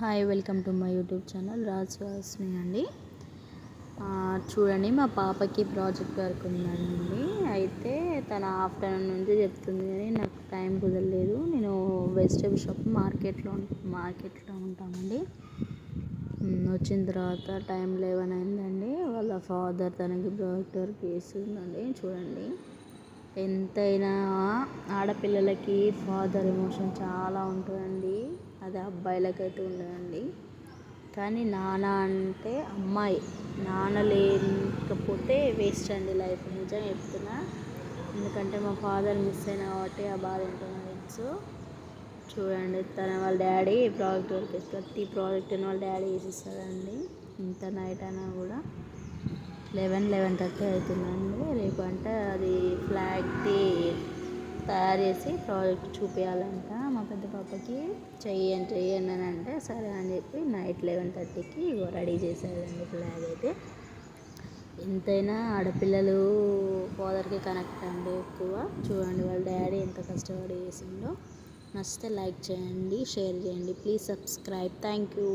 Hi, welcome to my YouTube channel రాజ్వాస్ని అండి. చూడండి, మా పాపకి ప్రాజెక్ట్ వర్క్ ఉందండి. అయితే తన ఆఫ్టర్నూన్ నుంచి చెప్తుంది, కానీ నాకు టైం కుదరలేదు. నేను వెజిటేబుల్ షాప్ మార్కెట్లో ఉంటామండి. వచ్చిన తర్వాత టైం 11 అయిందండి. వాళ్ళ ఫాదర్ తనకి ప్రాజెక్ట్ వర్క్ చేస్తుందండి. చూడండి, ఎంతైనా ఆడపిల్లలకి ఫాదర్ ఎమోషన్ చాలా ఉంటుందండి. అది అబ్బాయిలకైతే ఉండదండి. కానీ నాన్న అంటే అమ్మాయి, నాన్న లేకపోతే వేస్ట్ అండి లైఫ్. నిజం చెప్తున్నా, ఎందుకంటే మా ఫాదర్ మిస్ అయినా కాబట్టి ఆ బాధ ఉంటున్నాను. సో చూడండి, వాళ్ళ డాడీ ప్రాజెక్ట్ వర్క్ వేసి ప్రతి ప్రాజెక్ట్ని వాళ్ళ డాడీ వేసిస్తాడండి. ఇంత నైట్ అయినా కూడా 11-11:30 అవుతుందండి. రేపు అంటే అది ఫ్లాగ్ది తయారు చేసి ప్రాజెక్ట్ చూపించాలంట మా పెద్ద పాపకి. చెయ్యండి అని అంటే సరే అని చెప్పి నైట్ 11:30కి రెడీ చేశారండి ఫ్లాగ్ అయితే. ఎంతైనా ఆడపిల్లలు ఫాదర్కి కనెక్ట్ అండి ఎక్కువ. చూడండి, వాళ్ళ డాడీ ఎంత కష్టపడి చేసిండో. నచ్చితే లైక్ చేయండి, షేర్ చేయండి, ప్లీజ్ సబ్స్క్రైబ్. Thank you.